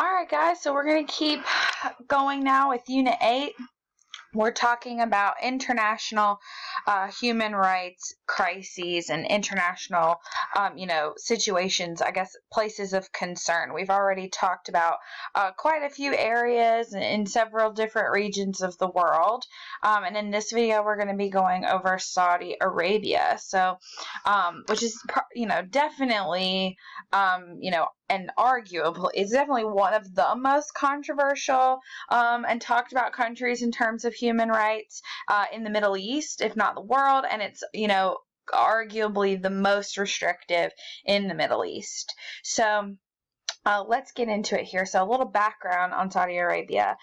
Alright guys, so we're going to keep going now with Unit 8. We're talking about international human rights crises and international, situations, I guess, places of concern. We've already talked about quite a few areas in several different regions of the world. And in this video, we're going to be going over Saudi Arabia. So, which is, definitely, and arguable, it's definitely one of the most controversial and talked about countries in terms of human rights in the Middle East, if not the world, and it's, arguably the most restrictive in the Middle East. So let's get into it here. So a little background on Saudi Arabia.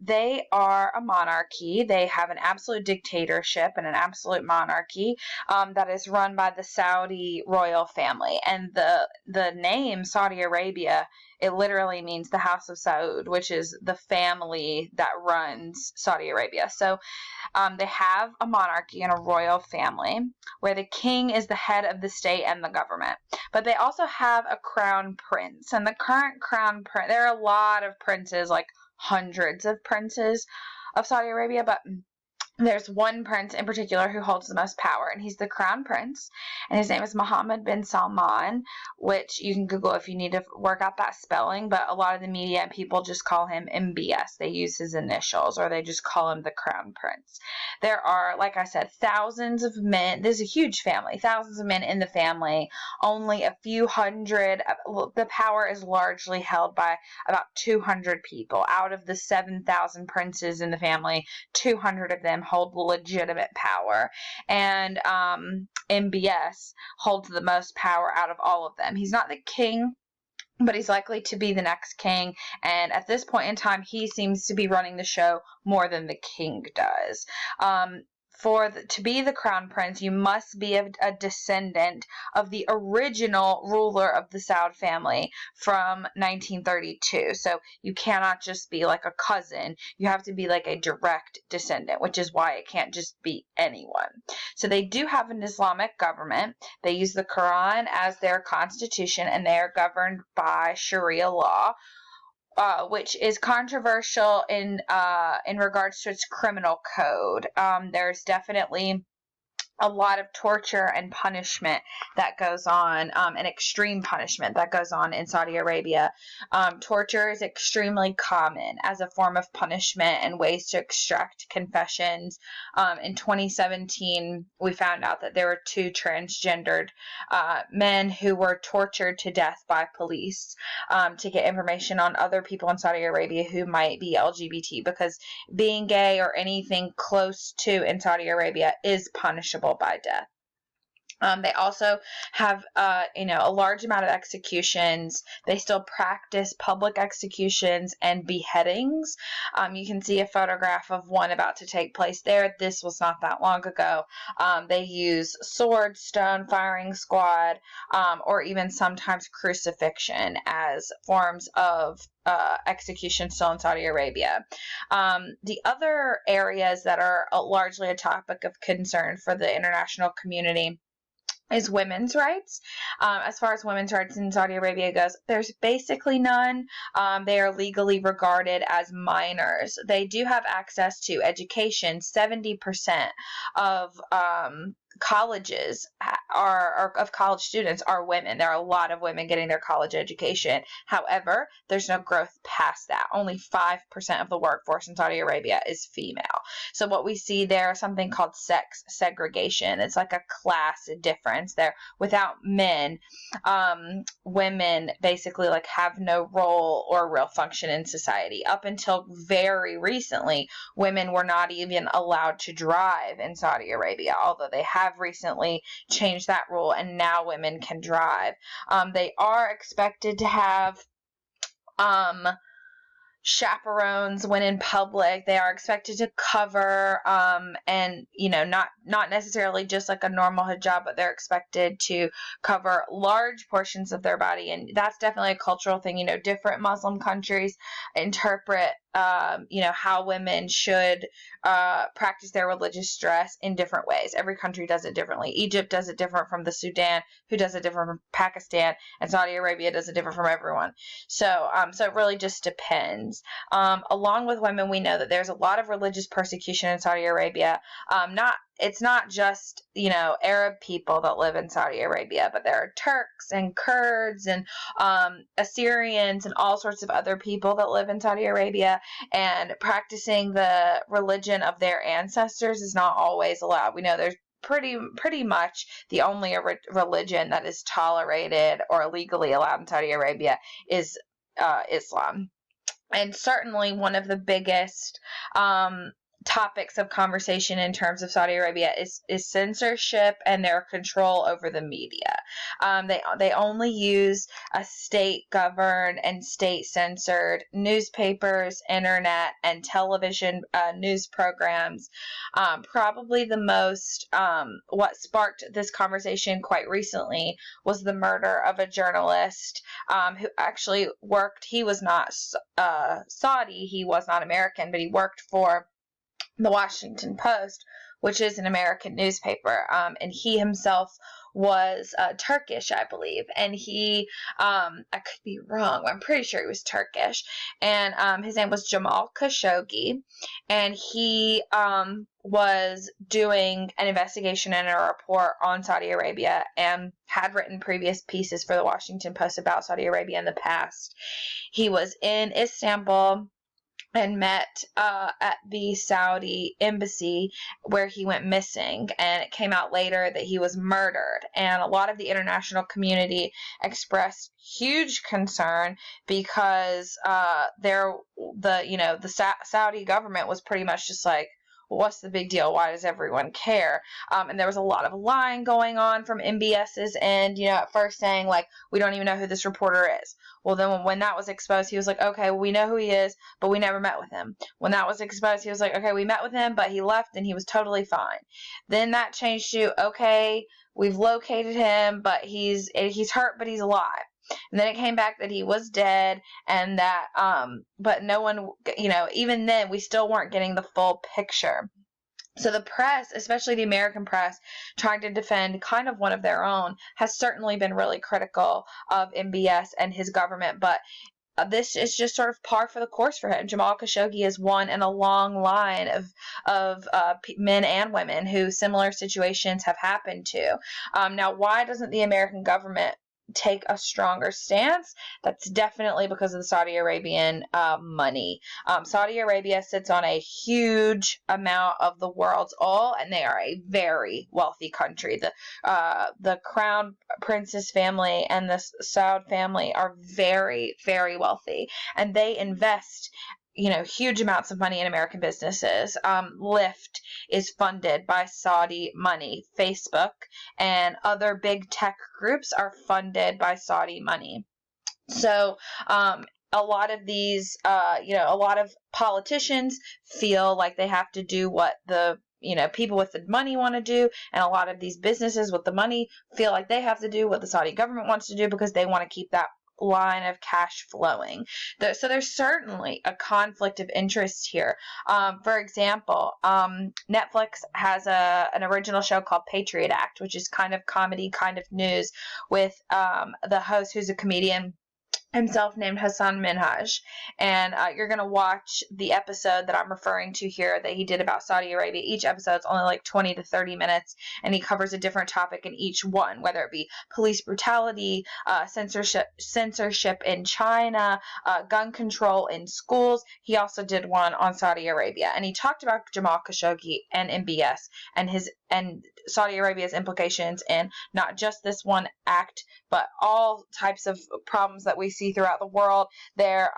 They are a monarchy. They have an absolute dictatorship and an absolute monarchy that is run by the Saudi royal family. And the name Saudi Arabia, it literally means the House of Saud, which is the family that runs Saudi Arabia. So they have a monarchy and a royal family where the king is the head of the state and the government. But they also have a crown prince. And the current crown prince, there are a lot of princes, like hundreds of princes of Saudi Arabia, but there's one prince in particular who holds the most power, and he's the crown prince, and his name is Mohammed bin Salman, which you can Google if you need to work out that spelling, but a lot of the media and people just call him MBS. They use his initials, or they just call him the crown prince. There are, like I said, thousands of men. There's a huge family, thousands of men in the family, only a few hundred. The power is largely held by about 200 people. Out of the 7,000 princes in the family, 200 of them hold legitimate power, and MBS holds the most power out of all of them. He's not the king, but he's likely to be the next king, and at this point in time, he seems to be running the show more than the king does. To be the crown prince, you must be a descendant of the original ruler of the Saud family from 1932. So you cannot just be like a cousin. You have to be like a direct descendant, which is why it can't just be anyone. So they do have an Islamic government. They use the Quran as their constitution, and they are governed by Sharia law, which is controversial in regards to its criminal code. There's definitely a lot of torture and punishment that goes on, and extreme punishment that goes on in Saudi Arabia. Torture is extremely common as a form of punishment and ways to extract confessions. In 2017, we found out that there were 2 transgendered men who were tortured to death by police to get information on other people in Saudi Arabia who might be LGBT, because being gay or anything close to in Saudi Arabia is punishable by death. They also have, a large amount of executions. They still practice public executions and beheadings. You can see a photograph of one about to take place there. This was not that long ago. They use sword, stone, firing squad, or even sometimes crucifixion as forms of execution still in Saudi Arabia. The other areas that are largely a topic of concern for the international community is women's rights. As far as women's rights in Saudi Arabia goes, there's basically none. They are legally regarded as minors. They do have access to education. 70% of colleges of college students are women. There are a lot of women getting their college education. However, there's no growth past that. Only 5% of the workforce in Saudi Arabia is female. So what we see there is something called sex segregation. It's like a class difference there. Without men, women basically have no role or real function in society. Up until very recently, women were not even allowed to drive in Saudi Arabia, although they have recently changed that rule, and now women can drive. They are expected to have chaperones when in public. They are expected to cover and not necessarily just like a normal hijab, but they're expected to cover large portions of their body, and that's definitely a cultural thing. Different Muslim countries interpret how women should practice their religious dress in different ways. Every country does it differently. Egypt does it different from the Sudan, who does it different from Pakistan, and Saudi Arabia does it different from everyone. So it really just depends. Along with women, we know that there's a lot of religious persecution in Saudi Arabia. It's not just, Arab people that live in Saudi Arabia, but there are Turks and Kurds and Assyrians and all sorts of other people that live in Saudi Arabia, and practicing the religion of their ancestors is not always allowed. We know there's pretty much the only religion that is tolerated or legally allowed in Saudi Arabia is Islam. And certainly one of the biggest topics of conversation in terms of Saudi Arabia is censorship and their control over the media. They only use a state-governed and state-censored newspapers, internet, and television news programs. Probably the most, what sparked this conversation quite recently was the murder of a journalist who actually worked. He was not Saudi, he was not American, but he worked for the Washington Post, which is an American newspaper, and he himself was Turkish, I believe, and he, I could be wrong, I'm pretty sure he was Turkish, and his name was Jamal Khashoggi, and he was doing an investigation and a report on Saudi Arabia, and had written previous pieces for the Washington Post about Saudi Arabia in the past. He was in Istanbul and met at the Saudi embassy where he went missing, and it came out later that he was murdered, and a lot of the international community expressed huge concern because the Saudi government was pretty much just like, what's the big deal? Why does everyone care? And there was a lot of lying going on from MBS's end, at first saying, like, we don't even know who this reporter is. Well, then when that was exposed, he was like, okay, well, we know who he is, but we never met with him. When that was exposed, he was like, okay, we met with him, but he left and he was totally fine. Then that changed to, okay, we've located him, but he's hurt, but he's alive. And then it came back that he was dead, and that, but no one, even then, we still weren't getting the full picture. So the press, especially the American press, trying to defend kind of one of their own, has certainly been really critical of MBS and his government, but this is just sort of par for the course for him. Jamal Khashoggi is one in a long line of men and women who similar situations have happened to. Now, why doesn't the American government take a stronger stance? That's definitely because of the Saudi Arabian money. Saudi Arabia sits on a huge amount of the world's oil, and they are a very wealthy country. The Crown Princess family and the Saud family are very, very wealthy, and they invest huge amounts of money in American businesses. Lyft is funded by Saudi money. Facebook and other big tech groups are funded by Saudi money. So, a lot of these, a lot of politicians feel like they have to do what the people with the money want to do, and a lot of these businesses with the money feel like they have to do what the Saudi government wants to do because they want to keep that line of cash flowing. So there's certainly a conflict of interest here. For example, Netflix has an original show called Patriot Act, which is kind of comedy, kind of news, with the host who's a comedian himself named Hassan Minhaj, and you're going to watch the episode that I'm referring to here that he did about Saudi Arabia. Each episode's only like 20 to 30 minutes, and he covers a different topic in each one, whether it be police brutality, censorship in China, gun control in schools. He also did one on Saudi Arabia, and he talked about Jamal Khashoggi and MBS and Saudi Arabia's implications in not just this one act, but all types of problems that we see throughout the world. Their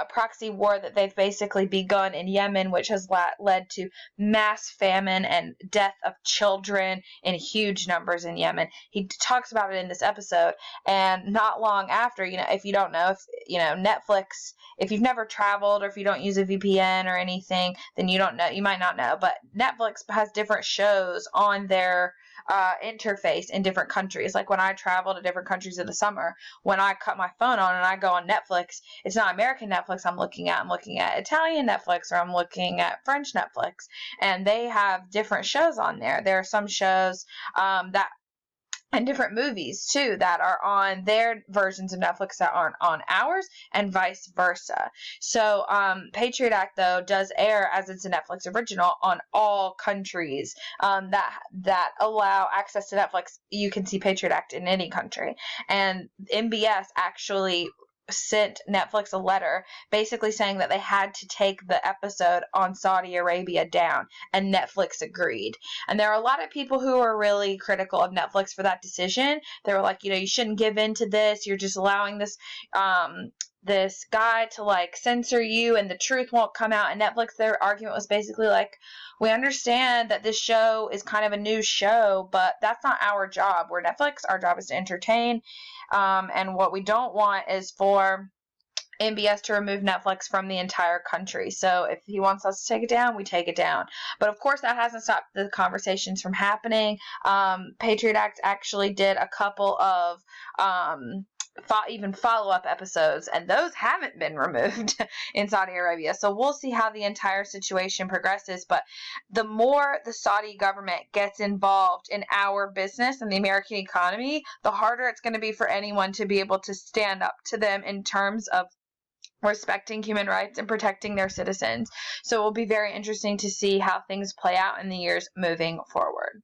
proxy war that they've basically begun in Yemen, which has led to mass famine and death of children in huge numbers in Yemen. He talks about it in this episode, and not long after, if you don't know, Netflix, if you've never traveled or if you don't use a VPN or anything, then you don't know, you might not know, but Netflix has different shows on their interface in different countries. Like when I travel to different countries in the summer, when I cut my phone on and I go on Netflix, it's not American Netflix I'm looking at. I'm looking at Italian Netflix, or I'm looking at French Netflix, and they have different shows on there. There are some shows that and different movies too that are on their versions of Netflix that aren't on ours, and vice versa. So Patriot Act though does air, as it's a Netflix original, on all countries that allow access to Netflix. You can see Patriot Act in any country, and MBS actually sent Netflix a letter basically saying that they had to take the episode on Saudi Arabia down, and Netflix agreed. And there are a lot of people who are really critical of Netflix for that decision. They were like, you shouldn't give in to this. You're just allowing this guy to like censor you, and the truth won't come out. And Netflix, their argument was basically like, we understand that this show is kind of a new show, but that's not our job. We're Netflix. Our job is to entertain. And what we don't want is for MBS to remove Netflix from the entire country. So if he wants us to take it down, we take it down. But of course, that hasn't stopped the conversations from happening. Patriot Act actually did a couple of even follow-up episodes, and those haven't been removed in Saudi Arabia. So we'll see how the entire situation progresses. But the more the Saudi government gets involved in our business and the American economy, the harder it's going to be for anyone to be able to stand up to them in terms of respecting human rights and protecting their citizens. So it will be very interesting to see how things play out in the years moving forward.